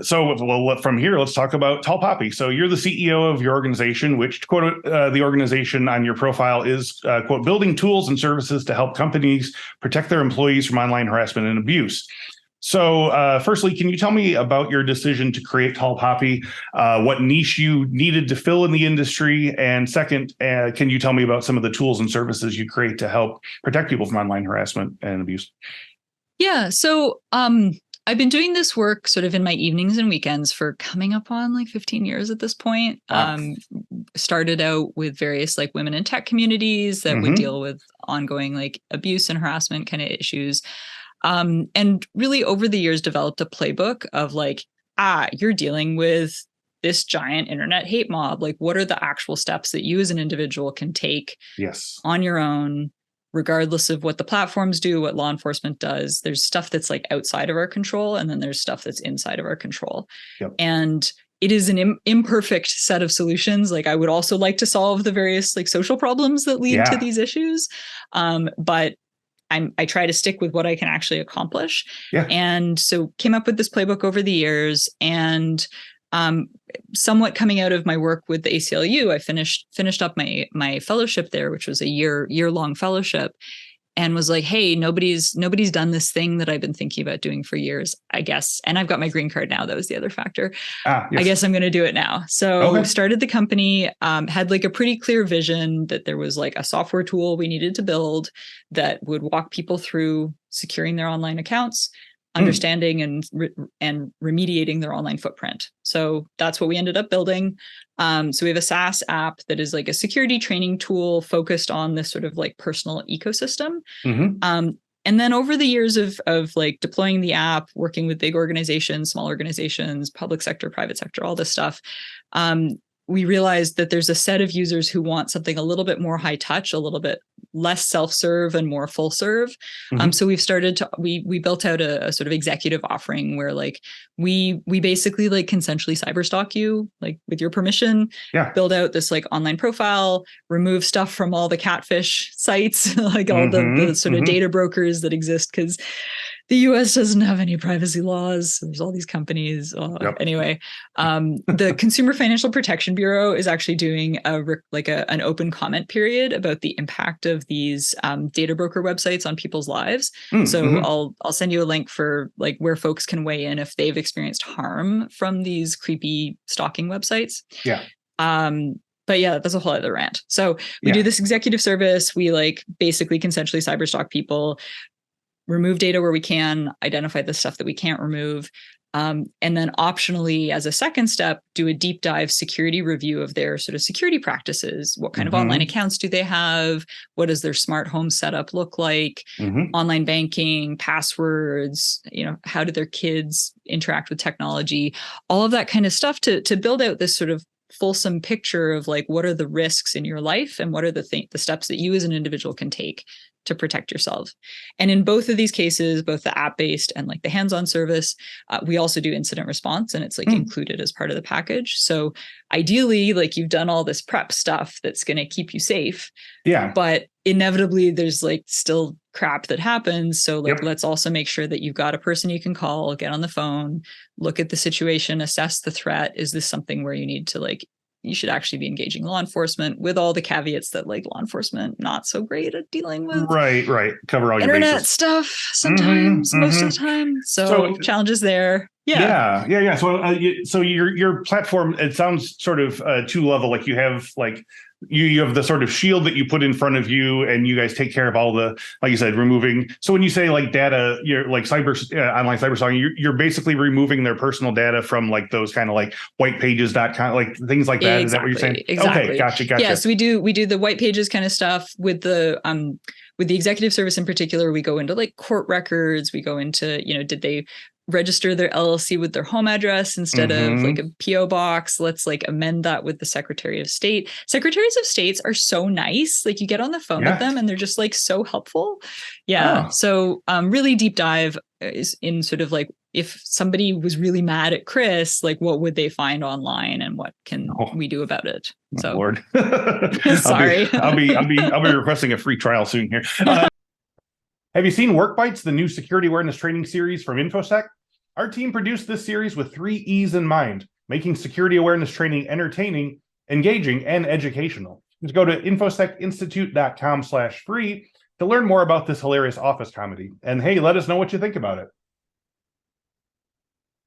From here, let's talk about Tall Poppy. So you're the CEO of your organization, which, quote, the organization on your profile is, quote, building tools and services to help companies protect their employees from online harassment and abuse. So firstly, can you tell me about your decision to create Tall Poppy, what niche you needed to fill in the industry? And second, can you tell me about some of the tools and services you create to help protect people from online harassment and abuse? Yeah. So I've been doing this work sort of in my evenings and weekends for coming up on like 15 years at this point. Wow. Started out with various like women in tech communities that would deal with ongoing like abuse and harassment kind of issues. And really over the years developed a playbook of like, you're dealing with this giant internet hate mob. Like, what are the actual steps that you as an individual can take on your own, regardless of what the platforms do, what law enforcement does? There's stuff that's like outside of our control, and then there's stuff that's inside of our control. And it is an imperfect set of solutions. Like, I would also like to solve the various like social problems that lead to these issues. But I try to stick with what I can actually accomplish. And so came up with this playbook over the years, and somewhat coming out of my work with the ACLU, I finished up my fellowship there, which was a year-long fellowship, and was like, hey, nobody's done this thing that I've been thinking about doing for years, I guess. And I've got my green card now. That was the other factor. I guess I'm going to do it now. So started the company, had like a pretty clear vision that there was like a software tool we needed to build that would walk people through securing their online accounts, understanding and remediating their online footprint. So that's what we ended up building. So we have a SaaS app that is like a security training tool focused on this sort of like personal ecosystem. And then over the years of like deploying the app, working with big organizations, small organizations, public sector, private sector, all this stuff, we realized that there's a set of users who want something a little bit more high touch, a little bit less self-serve and more full serve. So we've started to, we built out a sort of executive offering where like we basically like consensually cyberstalk you, like with your permission, build out this like online profile, remove stuff from all the catfish sites, like all the sort of data brokers that exist, because the US doesn't have any privacy laws. So there's all these companies. Anyway, the Consumer Financial Protection Bureau is actually doing an open comment period about the impact of these data broker websites on people's lives. So I'll send you a link for like where folks can weigh in if they've experienced harm from these creepy stalking websites. But yeah, that's a whole other rant. So we do this executive service. We like basically consensually cyberstalk people, remove data where we can, identify the stuff that we can't remove, and then optionally, as a second step, do a deep dive security review of their sort of security practices. What kind of online accounts do they have? What does their smart home setup look like? Online banking, passwords, how do their kids interact with technology? All of that kind of stuff to build out this sort of fulsome picture of like, what are the risks in your life and what are the steps that you as an individual can take to protect yourself. And in both of these cases, both the app-based and like the hands-on service, we also do incident response, and it's like included as part of the package. So ideally, like you've done all this prep stuff that's going to keep you safe. But inevitably there's like still crap that happens. So like, let's also make sure that you've got a person you can call, get on the phone, look at the situation, assess the threat. Is this something where you need to like, you should actually be engaging law enforcement, with all the caveats that like law enforcement not so great at dealing with cover all your internet bases. stuff sometimes, most of the time. So challenges there. So your platform, it sounds sort of two-level. Like you have like you have the sort of shield that you put in front of you, and you guys take care of all the, like you said, removing. So when you say like data, you're like online cyberstalking, you're basically removing their personal data from like those kind of like whitepages.com, like things like that. Is that what you're saying? Exactly. Okay, gotcha. Yeah, so we do the white pages kind of stuff with the executive service in particular. We go into like court records. We go into, did they register their LLC with their home address instead of like a PO box? Let's like amend that with the Secretary of State. Secretaries of States are so nice. Like you get on the phone with them and they're just like so helpful. So really deep dive is in sort of like, if somebody was really mad at Chris, like what would they find online and what can we do about it? So Lord. Sorry. I'll be requesting a free trial soon here. Have you seen Work Bites, the new security awareness training series from Infosec? Our team produced this series with 3 E's in mind, making security awareness training entertaining, engaging, and educational. Just go to infosecinstitute.com/free to learn more about this hilarious office comedy. And hey, let us know what you think about it.